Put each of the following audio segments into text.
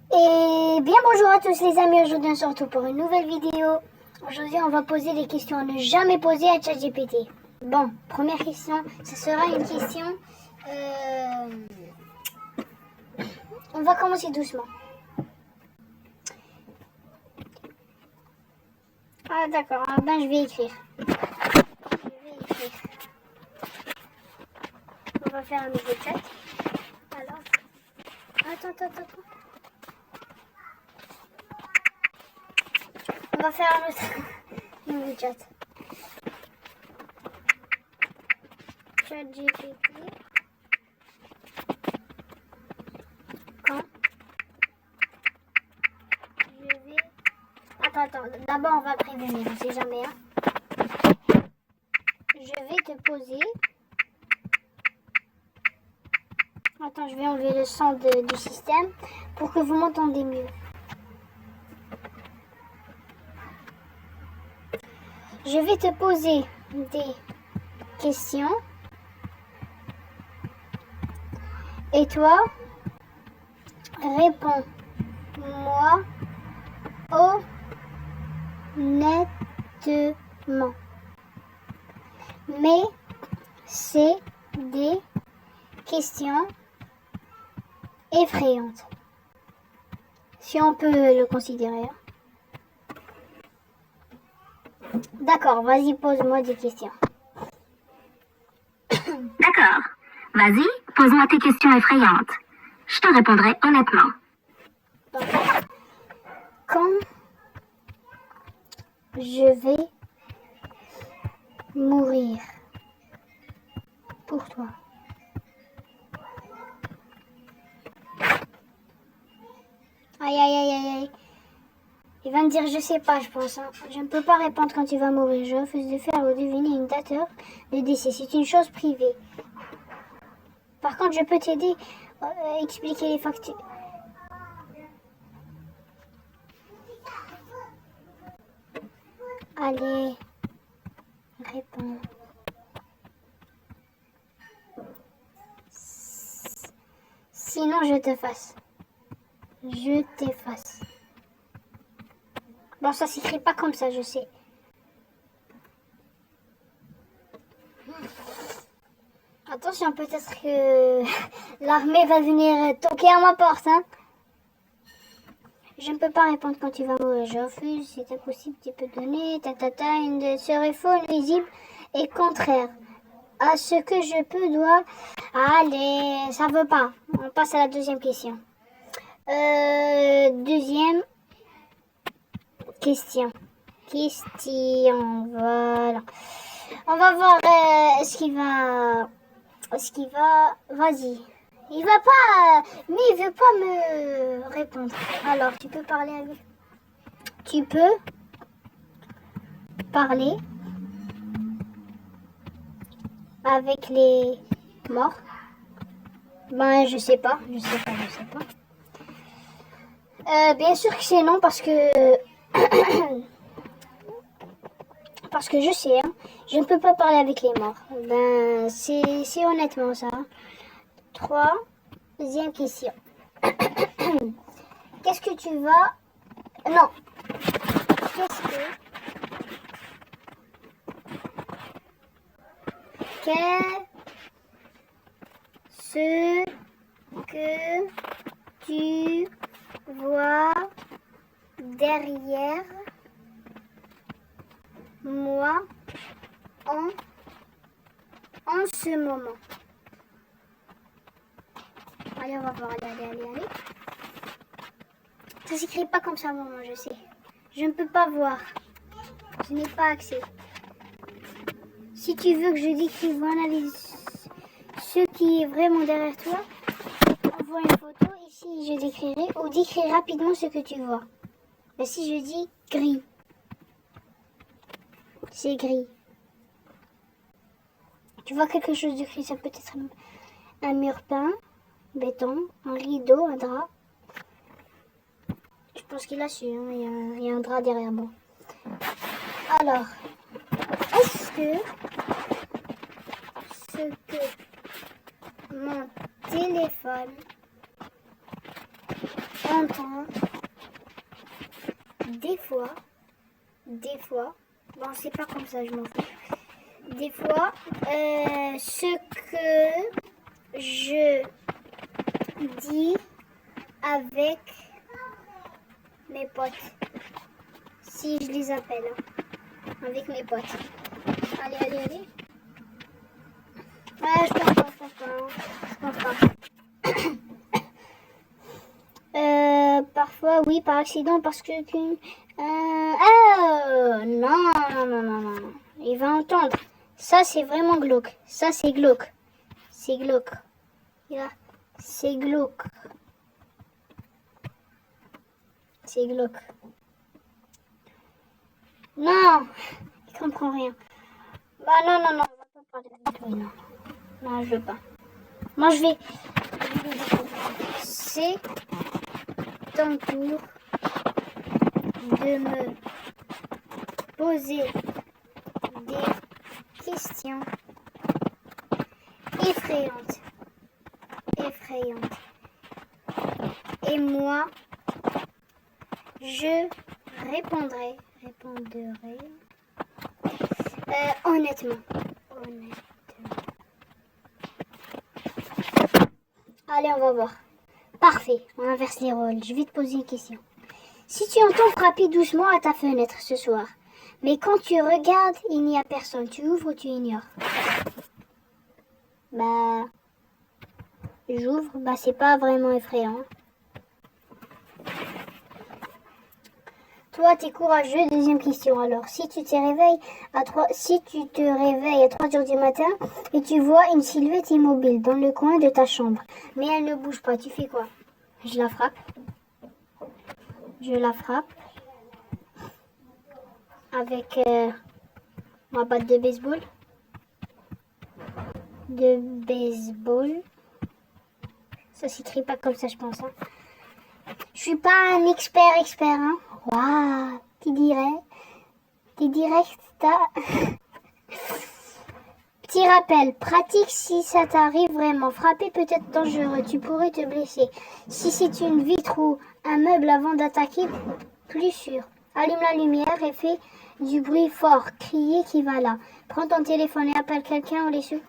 Et bien bonjour à tous les amis, aujourd'hui on se retrouve pour une nouvelle vidéo. Aujourd'hui on va poser les questions à ne jamais poser à ChatGPT. Bon, première question, ce sera une question... On va commencer doucement. Ah d'accord, ah, ben je vais écrire. On va faire un nouveau chat. Alors, attends. On va faire un autre nouveau chat. ChatGPT. Quand je vais... Attends. D'abord, on va prévenir. On sait jamais. Hein. Je vais te poser... Attends, je vais enlever le son du système pour que vous m'entendez mieux. Je vais te poser des questions. Et toi, réponds-moi honnêtement. Mais c'est des questions effrayantes. Si on peut le considérer. D'accord, vas-y, pose-moi des questions. D'accord. Vas-y, pose-moi tes questions effrayantes. Je te répondrai honnêtement. Quand je vais mourir pour toi, aïe. Il va me dire je sais pas, je pense. Hein. Je ne peux pas répondre quand il va mourir. Je refuse de faire ou deviner une date de décès. C'est une chose privée. Par contre, je peux t'aider à expliquer les factures. Allez, réponds. Sinon, je t'efface. Je t'efface. Bon, ça s'écrit pas comme ça, je sais. Attention, peut-être que l'armée va venir toquer à ma porte, hein. Je ne peux pas répondre quand tu vas mourir. Je refuse, c'est impossible, tu peux donner, une serait faux, nuisible et contraire à ce que je peux, dois. Allez, ça veut pas. On passe à la deuxième question. Deuxième question. Voilà. On va voir ce qu'il va... Vas-y. Il va pas... mais il veut pas me répondre. Alors, tu peux parler avec... Tu peux parler avec les morts? Ben, je sais pas. Bien sûr que c'est non parce que... parce que je sais, hein, je ne peux pas parler avec les morts. Ben, c'est honnêtement ça. Troisième question. Qu'est-ce que tu vas... Non. Qu'est-ce que tu vois derrière moi en ce moment? Allez, on va voir. Allez. Ça s'écrit pas comme ça, maman, je sais. Je ne peux pas voir. Je n'ai pas accès. Si tu veux que je décrive ou analyse ce qui est vraiment derrière toi, envoie une photo. Ici, je décrirai ou décris rapidement ce que tu vois. Mais si je dis gris, c'est gris. Tu vois quelque chose de gris, ça peut être un mur peint, béton, un rideau, un drap. Je pense qu'il a su, hein. Il y a un drap derrière moi. Alors, est-ce que ce que mon téléphone entend des fois, bon, c'est pas comme ça, je m'en fous. Des fois, ce que je dis avec mes potes, si je les appelle, hein, avec mes potes. Allez, allez, allez. Ouais, je pense pas. Parfois, oui, par accident, parce que... non. Il va entendre. Ça, c'est vraiment glauque. Ça, c'est glauque. C'est glauque. Là, c'est glauque. C'est glauque. Non, il comprend rien. Bah non, on va pas parler de lui, non. Non, je veux pas. Moi, je vais... C'est ton tour de me poser des questions effrayantes. Et moi, je répondrai honnêtement. Allez, on va voir. Parfait, on inverse les rôles. Je vais te poser une question. Si tu entends frapper doucement à ta fenêtre ce soir, mais quand tu regardes, il n'y a personne, tu ouvres ou tu ignores? Bah, j'ouvre. Bah, c'est pas vraiment effrayant. Toi, t'es courageux. Deuxième question. Alors, si tu te réveilles à 3h du matin et tu vois une silhouette immobile dans le coin de ta chambre, mais elle ne bouge pas, tu fais quoi? Je la frappe avec ma batte de baseball. Ça s'écrit pas comme ça, je pense. Hein. Je suis pas un expert, hein. Waouh, tu dirais. T'es direct, Petit rappel, pratique si ça t'arrive vraiment. Frapper peut être dangereux, tu pourrais te blesser. Si c'est une vitre ou un meuble avant d'attaquer, plus sûr. Allume la lumière et fais du bruit fort. Crier qui va là. Prends ton téléphone et appelle quelqu'un ou les sous.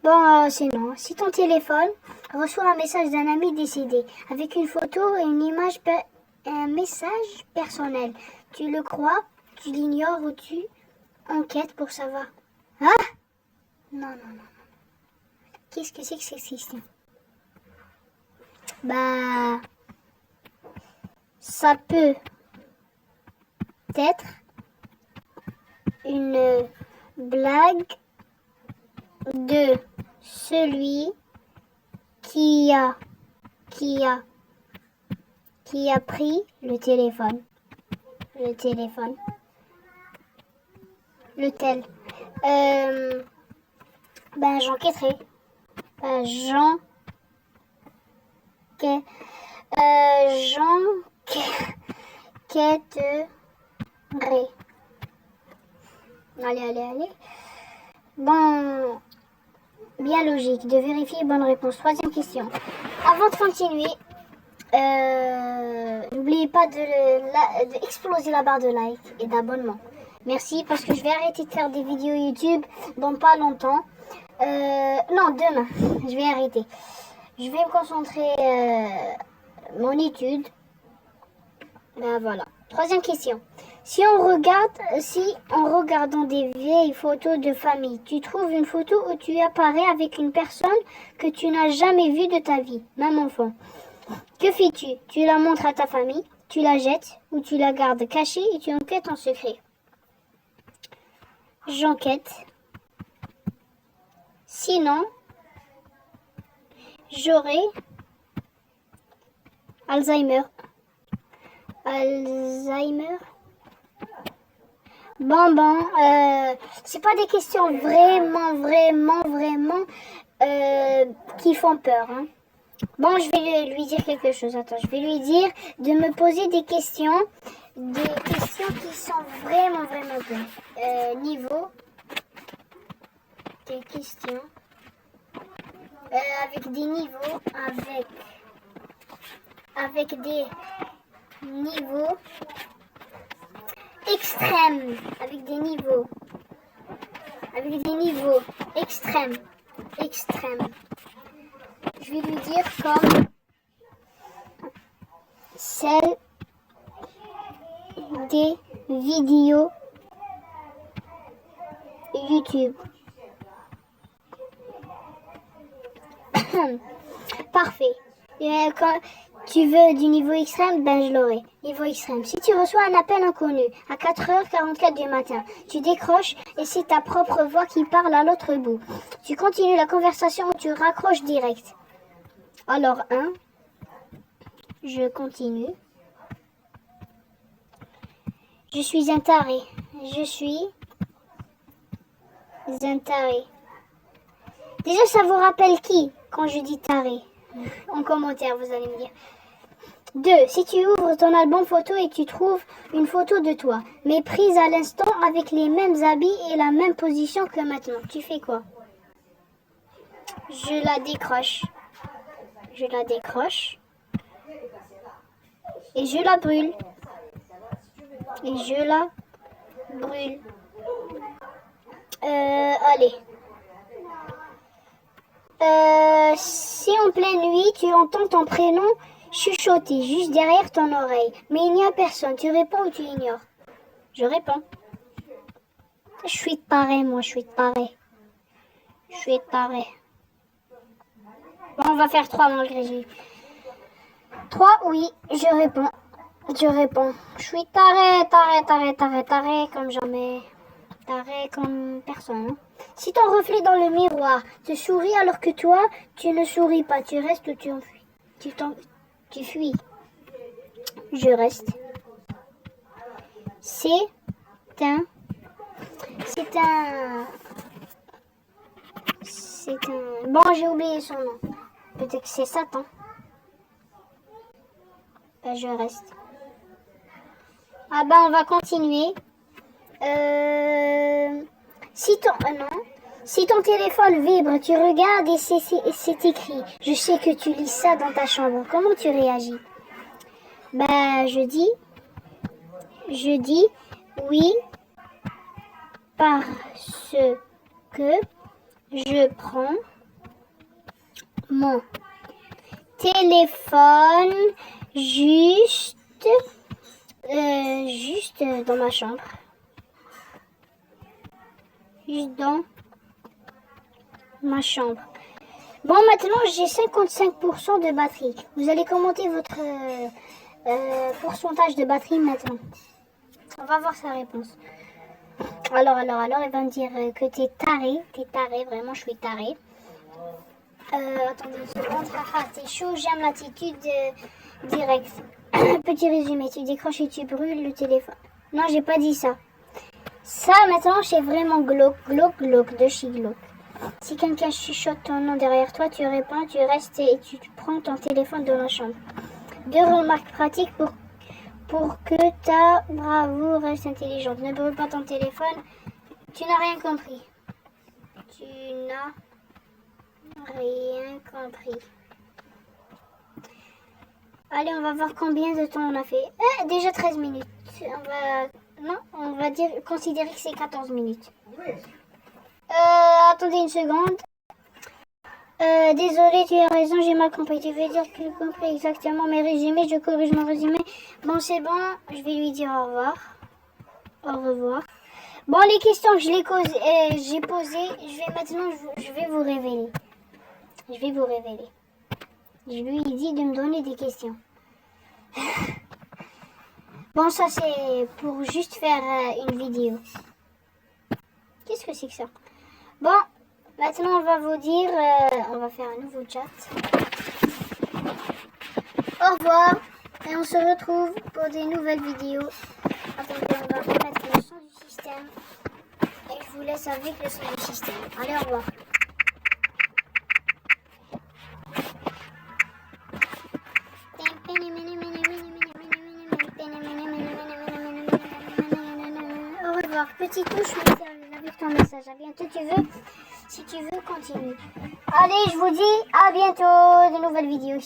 Bon, c'est non. Si ton téléphone reçoit un message d'un ami décédé avec une photo et une image, un message personnel, tu le crois, tu l'ignores ou tu enquêtes pour savoir. Ah? Non. Qu'est-ce que c'est que cette question? Bah, ça peut être une blague de celui qui a pris le téléphone. Le tel. Ben, j'enquêterai. J'enquêterai. Allez. Bon, bien logique. De vérifier bonne réponse. Troisième question. Avant de continuer, n'oubliez pas d'exploser la barre de like et d'abonnement. Merci, parce que je vais arrêter de faire des vidéos YouTube dans pas longtemps. Non, demain. Je vais arrêter. Je vais me concentrer mon étude. Ben voilà. Troisième question. Si en regardant des vieilles photos de famille, tu trouves une photo où tu apparais avec une personne que tu n'as jamais vue de ta vie, même enfant, que fais-tu? Tu la montres à ta famille, tu la jettes ou tu la gardes cachée et tu enquêtes en secret? J'enquête. Sinon, j'aurai Alzheimer. Bon, c'est pas des questions vraiment qui font peur. Hein. Bon, je vais lui dire quelque chose. Attends, je vais lui dire de me poser des questions qui sont vraiment bonnes. Niveau des questions avec des niveaux, avec des niveaux extrême, avec des niveaux. Avec des niveaux extrêmes. Extrêmes. Je vais lui dire comme celle des vidéos YouTube. Parfait. Et quand tu veux du niveau extrême, ben je l'aurai. Niveau extrême. Si tu reçois un appel inconnu à 4h44 du matin, tu décroches et c'est ta propre voix qui parle à l'autre bout. Tu continues la conversation ou tu raccroches direct. Alors, je continue. Je suis un taré. Je suis un taré. Déjà, ça vous rappelle qui quand je dis taré? En commentaire, vous allez me dire. 2. Si tu ouvres ton album photo et tu trouves une photo de toi, mais prise à l'instant avec les mêmes habits et la même position que maintenant, tu fais quoi? Je la décroche. Je la décroche. Et je la brûle. Et je la brûle. Allez. Si en pleine nuit, tu entends ton prénom chuchoter juste derrière ton oreille, mais il n'y a personne, tu réponds ou tu ignores? Je réponds. Je suis taré, moi, je suis taré. Je suis taré. Bon, on va faire 3 malgré j'ai. 3, oui, je réponds. Je réponds. Je suis taré, taré, comme jamais. Taré comme personne. Hein. Si ton reflet dans le miroir te sourit alors que toi, tu ne souris pas, tu restes ou tu enfuis. Tu fuis. Je reste. C'est un... Bon, j'ai oublié son nom. Peut-être que c'est Satan. Ben, je reste. Ah ben, on va continuer. Si ton téléphone vibre, tu regardes et c'est écrit. Je sais que tu lis ça dans ta chambre. Comment tu réagis? Ben, je dis oui parce que je prends mon téléphone juste dans ma chambre. Juste dans ma chambre. Bon, maintenant, j'ai 55% de batterie. Vous allez commenter votre pourcentage de batterie maintenant. On va voir sa réponse. Alors, il va me dire que t'es taré. T'es taré, vraiment, je suis taré. Attendez une seconde. T'es chaud, j'aime l'attitude directe. Petit résumé, tu décroches et tu brûles le téléphone. Non, j'ai pas dit ça. Ça, maintenant, c'est vraiment glauque de chez glauque. Si quelqu'un chuchote ton nom derrière toi, tu réponds, tu restes et tu prends ton téléphone dans la chambre. 2 remarques pratiques pour que ta bravoure reste intelligente. Ne brûle pas ton téléphone. Tu n'as rien compris. Tu n'as rien compris. Allez, on va voir combien de temps on a fait. Déjà 13 minutes. On va considérer que c'est 14 minutes. Attendez une seconde. Désolé, tu as raison, j'ai mal compris. Tu veux dire que j'ai compris exactement mes résumés. Je corrige mon résumé. Bon, c'est bon. Je vais lui dire au revoir. Au revoir. Bon, les questions que j'ai posées, je vais vous révéler. Je lui ai dit de me donner des questions. Bon, ça c'est pour juste faire une vidéo. Qu'est-ce que c'est que ça? Bon, maintenant on va vous dire, on va faire un nouveau chat. Au revoir et on se retrouve pour des nouvelles vidéos. Attendez, on va remettre le son du système et je vous laisse avec le son du système. Allez, au revoir. Petit touche avec ton message. À bientôt, si tu veux, continue. Allez, je vous dis à bientôt, de nouvelles vidéos.